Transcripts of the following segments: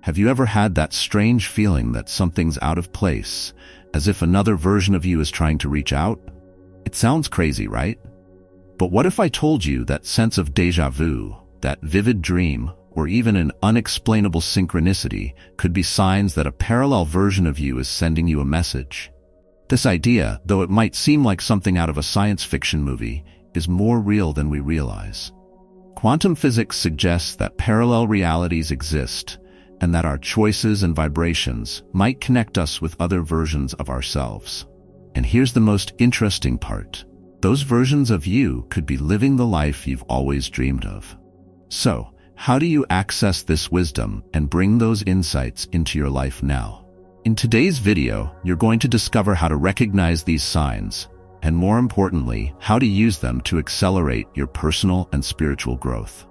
Have you ever had that strange feeling that something's out of place, as if another version of you is trying to reach out? It sounds crazy, right? But what if I told you that sense of déjà vu, that vivid dream, or even an unexplainable synchronicity could be signs that a parallel version of you is sending you a message? This idea, though it might seem like something out of a science fiction movie, is more real than we realize. Quantum physics suggests that parallel realities exist, and that our choices and vibrations might connect us with other versions of ourselves. And here's the most interesting part. Those versions of you could be living the life you've always dreamed of. So, how do you access this wisdom and bring those insights into your life now? In today's video, you're going to discover how to recognize these signs, and more importantly, how to use them to accelerate your personal and spiritual growth.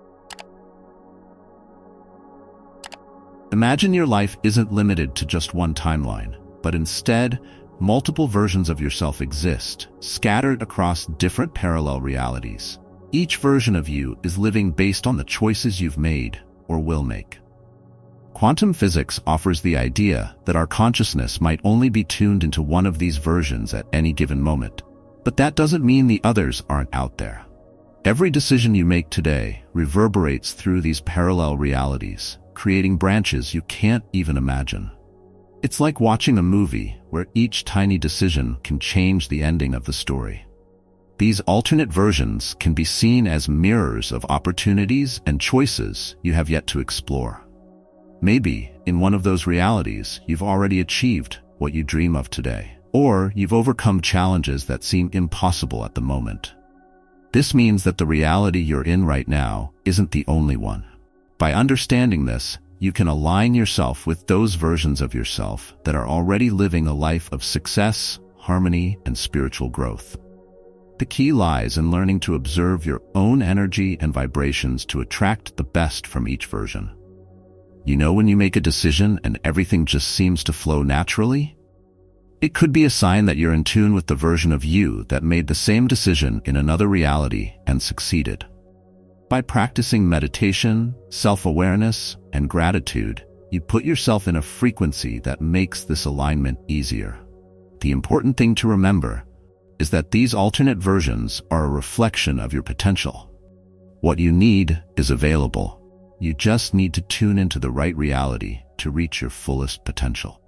Imagine your life isn't limited to just one timeline, but instead, multiple versions of yourself exist, scattered across different parallel realities. Each version of you is living based on the choices you've made or will make. Quantum physics offers the idea that our consciousness might only be tuned into one of these versions at any given moment. But that doesn't mean the others aren't out there. Every decision you make today reverberates through these parallel realities, creating branches you can't even imagine. It's like watching a movie where each tiny decision can change the ending of the story. These alternate versions can be seen as mirrors of opportunities and choices you have yet to explore. Maybe, in one of those realities, you've already achieved what you dream of today, or you've overcome challenges that seem impossible at the moment. This means that the reality you're in right now isn't the only one. By understanding this, you can align yourself with those versions of yourself that are already living a life of success, harmony, and spiritual growth. The key lies in learning to observe your own energy and vibrations to attract the best from each version. You know when you make a decision and everything just seems to flow naturally? It could be a sign that you're in tune with the version of you that made the same decision in another reality and succeeded. By practicing meditation, self-awareness, and gratitude, you put yourself in a frequency that makes this alignment easier. The important thing to remember is that these alternate versions are a reflection of your potential. What you need is available. You just need to tune into the right reality to reach your fullest potential.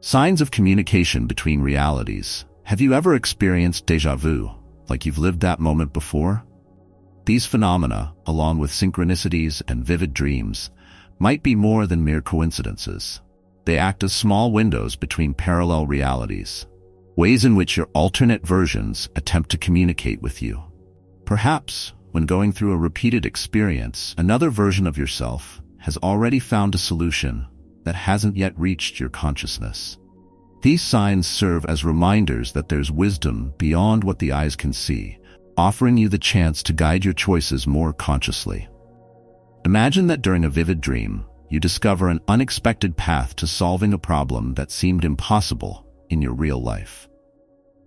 Signs of communication between realities. Have you ever experienced déjà vu, like you've lived that moment before? These phenomena, along with synchronicities and vivid dreams, might be more than mere coincidences. They act as small windows between parallel realities, ways in which your alternate versions attempt to communicate with you. Perhaps, when going through a repeated experience, another version of yourself has already found a solution that hasn't yet reached your consciousness. These signs serve as reminders that there's wisdom beyond what the eyes can see, offering you the chance to guide your choices more consciously. Imagine that during a vivid dream, you discover an unexpected path to solving a problem that seemed impossible in your real life.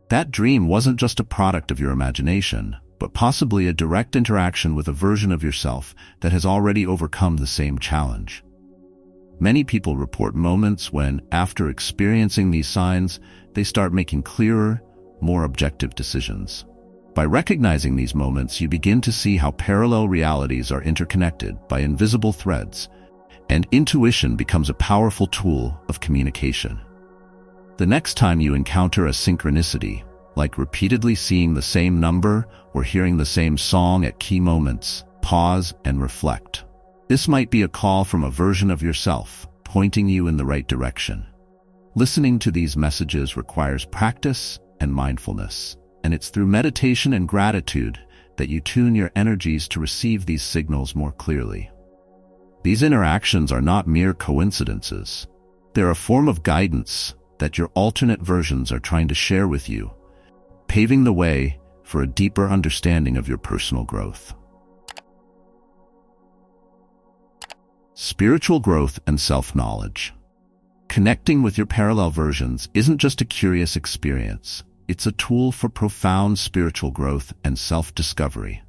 That dream wasn't just a product of your imagination, but possibly a direct interaction with a version of yourself that has already overcome the same challenge. Many people report moments when, after experiencing these signs, they start making clearer, more objective decisions. By recognizing these moments, you begin to see how parallel realities are interconnected by invisible threads, and intuition becomes a powerful tool of communication. The next time you encounter a synchronicity, like repeatedly seeing the same number or hearing the same song at key moments, pause and reflect. This might be a call from a version of yourself, pointing you in the right direction. Listening to these messages requires practice and mindfulness, and it's through meditation and gratitude that you tune your energies to receive these signals more clearly. These interactions are not mere coincidences. They're a form of guidance that your alternate versions are trying to share with you, paving the way for a deeper understanding of your personal growth. Spiritual growth and self-knowledge. Connecting with your parallel versions isn't just a curious experience. It's a tool for profound spiritual growth and self-discovery.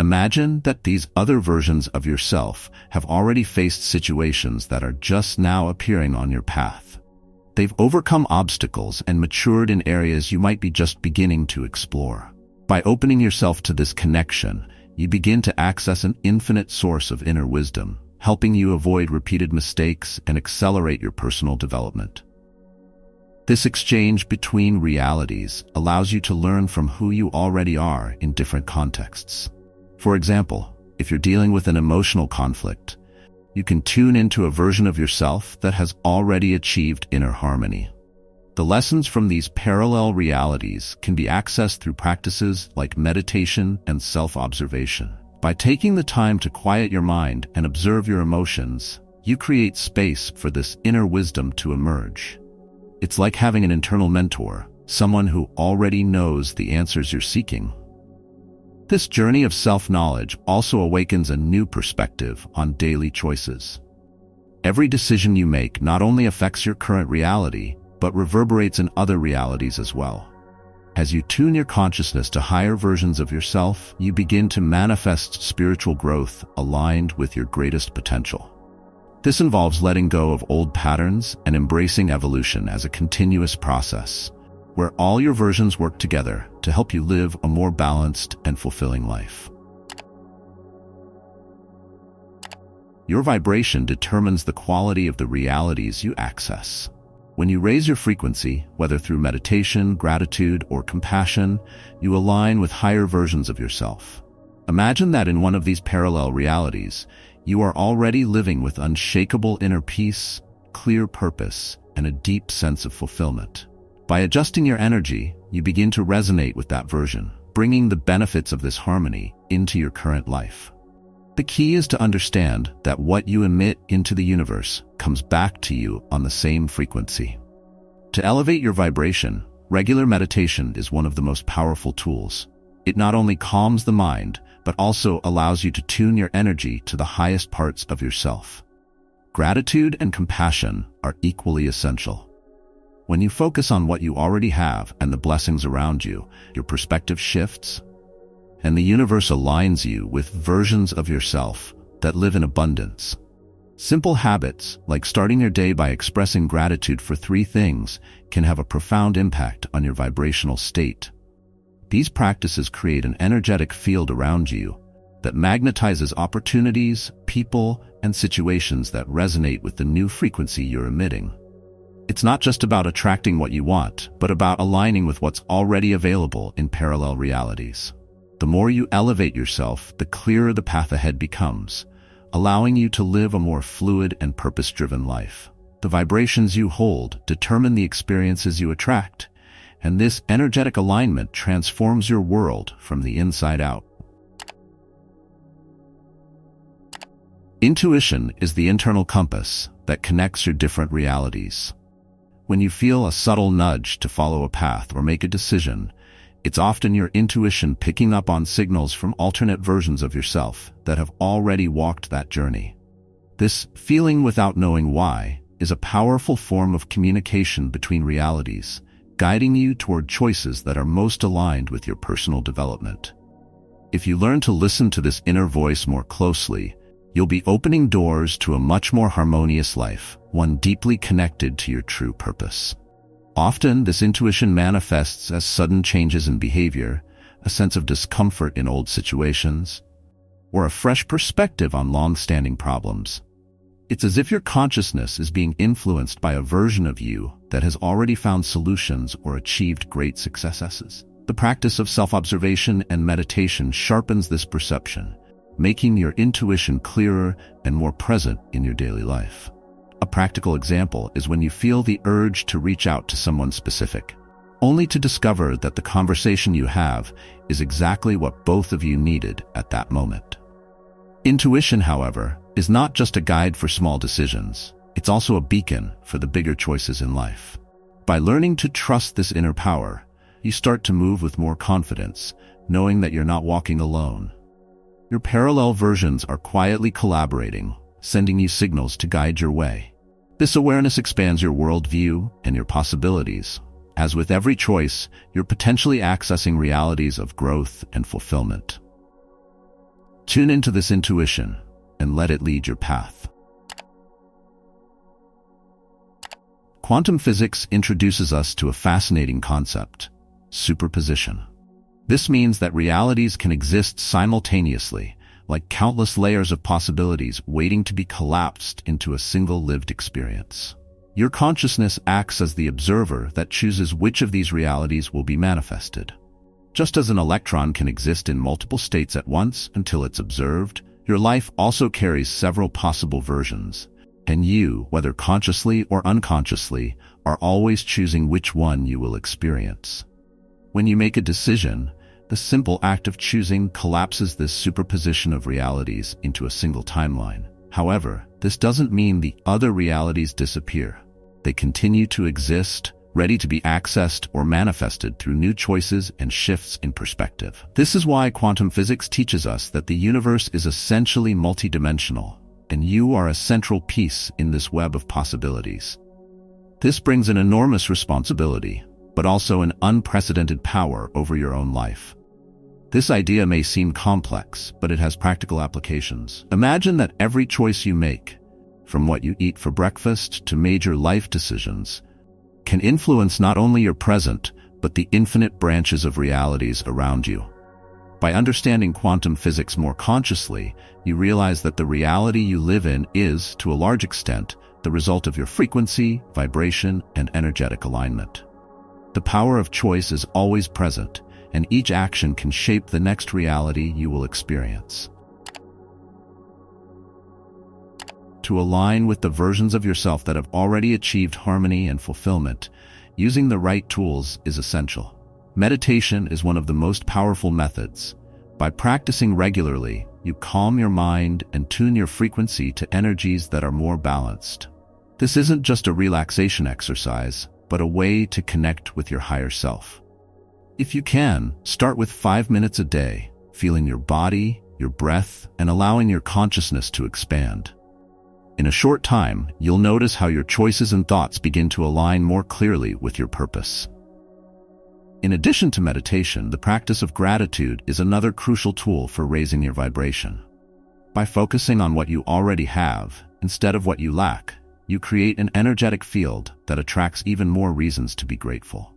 Imagine that these other versions of yourself have already faced situations that are just now appearing on your path. They've overcome obstacles and matured in areas you might be just beginning to explore. By opening yourself to this connection, you begin to access an infinite source of inner wisdom, helping you avoid repeated mistakes and accelerate your personal development. This exchange between realities allows you to learn from who you already are in different contexts. For example, if you're dealing with an emotional conflict, you can tune into a version of yourself that has already achieved inner harmony. The lessons from these parallel realities can be accessed through practices like meditation and self-observation. By taking the time to quiet your mind and observe your emotions, you create space for this inner wisdom to emerge. It's like having an internal mentor, someone who already knows the answers you're seeking. This journey of self-knowledge also awakens a new perspective on daily choices. Every decision you make not only affects your current reality, but reverberates in other realities as well. As you tune your consciousness to higher versions of yourself, you begin to manifest spiritual growth aligned with your greatest potential. This involves letting go of old patterns and embracing evolution as a continuous process, where all your versions work together to help you live a more balanced and fulfilling life. Your vibration determines the quality of the realities you access. When you raise your frequency, whether through meditation, gratitude, or compassion, you align with higher versions of yourself. Imagine that in one of these parallel realities, you are already living with unshakable inner peace, clear purpose, and a deep sense of fulfillment. By adjusting your energy, you begin to resonate with that version, bringing the benefits of this harmony into your current life. The key is to understand that what you emit into the universe comes back to you on the same frequency. To elevate your vibration, regular meditation is one of the most powerful tools. It not only calms the mind, but also allows you to tune your energy to the highest parts of yourself. Gratitude and compassion are equally essential. When you focus on what you already have and the blessings around you, your perspective shifts, and the universe aligns you with versions of yourself that live in abundance. Simple habits, like starting your day by expressing gratitude for 3 things, can have a profound impact on your vibrational state. These practices create an energetic field around you that magnetizes opportunities, people, and situations that resonate with the new frequency you're emitting. It's not just about attracting what you want, but about aligning with what's already available in parallel realities. The more you elevate yourself, the clearer the path ahead becomes, allowing you to live a more fluid and purpose-driven life. The vibrations you hold determine the experiences you attract, and this energetic alignment transforms your world from the inside out. Intuition is the internal compass that connects your different realities. When you feel a subtle nudge to follow a path or make a decision, it's often your intuition picking up on signals from alternate versions of yourself that have already walked that journey. This feeling without knowing why is a powerful form of communication between realities, guiding you toward choices that are most aligned with your personal development. If you learn to listen to this inner voice more closely, you'll be opening doors to a much more harmonious life, one deeply connected to your true purpose. Often, this intuition manifests as sudden changes in behavior, a sense of discomfort in old situations, or a fresh perspective on long-standing problems. It's as if your consciousness is being influenced by a version of you that has already found solutions or achieved great successes. The practice of self-observation and meditation sharpens this perception, making your intuition clearer and more present in your daily life. A practical example is when you feel the urge to reach out to someone specific, only to discover that the conversation you have is exactly what both of you needed at that moment. Intuition, however, is not just a guide for small decisions. It's also a beacon for the bigger choices in life. By learning to trust this inner power, you start to move with more confidence, knowing that you're not walking alone. Your parallel versions are quietly collaborating, sending you signals to guide your way. This awareness expands your worldview and your possibilities. As with every choice, you're potentially accessing realities of growth and fulfillment. Tune into this intuition and let it lead your path. Quantum physics introduces us to a fascinating concept: superposition. This means that realities can exist simultaneously, like countless layers of possibilities waiting to be collapsed into a single lived experience. Your consciousness acts as the observer that chooses which of these realities will be manifested. Just as an electron can exist in multiple states at once until it's observed, your life also carries several possible versions, and you, whether consciously or unconsciously, are always choosing which one you will experience. When you make a decision, the simple act of choosing collapses this superposition of realities into a single timeline. However, this doesn't mean the other realities disappear. They continue to exist, ready to be accessed or manifested through new choices and shifts in perspective. This is why quantum physics teaches us that the universe is essentially multidimensional, and you are a central piece in this web of possibilities. This brings an enormous responsibility, but also an unprecedented power over your own life. This idea may seem complex, but it has practical applications. Imagine that every choice you make, from what you eat for breakfast to major life decisions, can influence not only your present, but the infinite branches of realities around you. By understanding quantum physics more consciously, you realize that the reality you live in is, to a large extent, the result of your frequency, vibration, and energetic alignment. The power of choice is always present, and each action can shape the next reality you will experience. To align with the versions of yourself that have already achieved harmony and fulfillment, using the right tools is essential. Meditation is one of the most powerful methods. By practicing regularly, you calm your mind and tune your frequency to energies that are more balanced. This isn't just a relaxation exercise, but a way to connect with your higher self. If you can, start with 5 minutes a day, feeling your body, your breath, and allowing your consciousness to expand. In a short time, you'll notice how your choices and thoughts begin to align more clearly with your purpose. In addition to meditation, the practice of gratitude is another crucial tool for raising your vibration. By focusing on what you already have, instead of what you lack, you create an energetic field that attracts even more reasons to be grateful.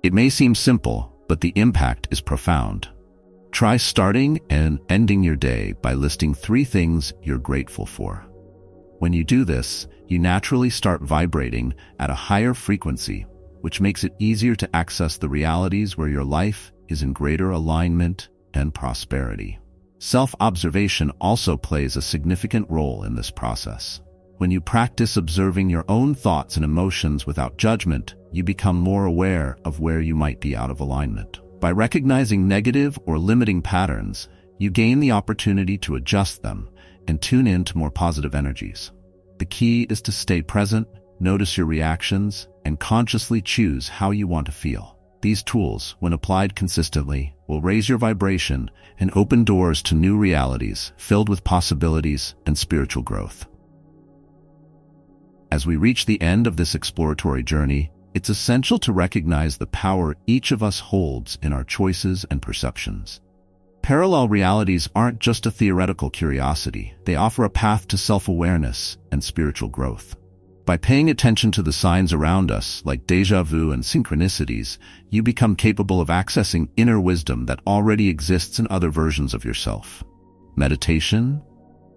It may seem simple, but the impact is profound. Try starting and ending your day by listing 3 things you're grateful for. When you do this, you naturally start vibrating at a higher frequency, which makes it easier to access the realities where your life is in greater alignment and prosperity. Self-observation also plays a significant role in this process. When you practice observing your own thoughts and emotions without judgment, you become more aware of where you might be out of alignment. By recognizing negative or limiting patterns, you gain the opportunity to adjust them and tune in to more positive energies. The key is to stay present, notice your reactions, and consciously choose how you want to feel. These tools, when applied consistently, will raise your vibration and open doors to new realities filled with possibilities and spiritual growth. As we reach the end of this exploratory journey, it's essential to recognize the power each of us holds in our choices and perceptions. Parallel realities aren't just a theoretical curiosity. They offer a path to self-awareness and spiritual growth. By paying attention to the signs around us, like déjà vu and synchronicities, you become capable of accessing inner wisdom that already exists in other versions of yourself. Meditation,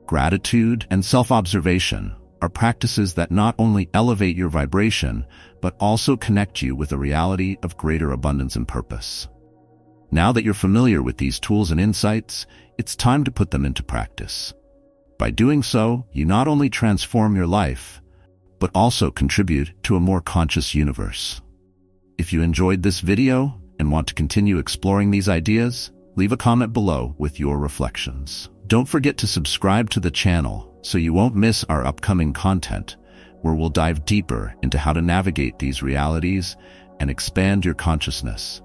gratitude, and self-observation are practices that not only elevate your vibration, but also connect you with a reality of greater abundance and purpose. Now that you're familiar with these tools and insights, it's time to put them into practice. By doing so, you not only transform your life, but also contribute to a more conscious universe. If you enjoyed this video and want to continue exploring these ideas, leave a comment below with your reflections. Don't forget to subscribe to the channel so you won't miss our upcoming content, where we'll dive deeper into how to navigate these realities and expand your consciousness.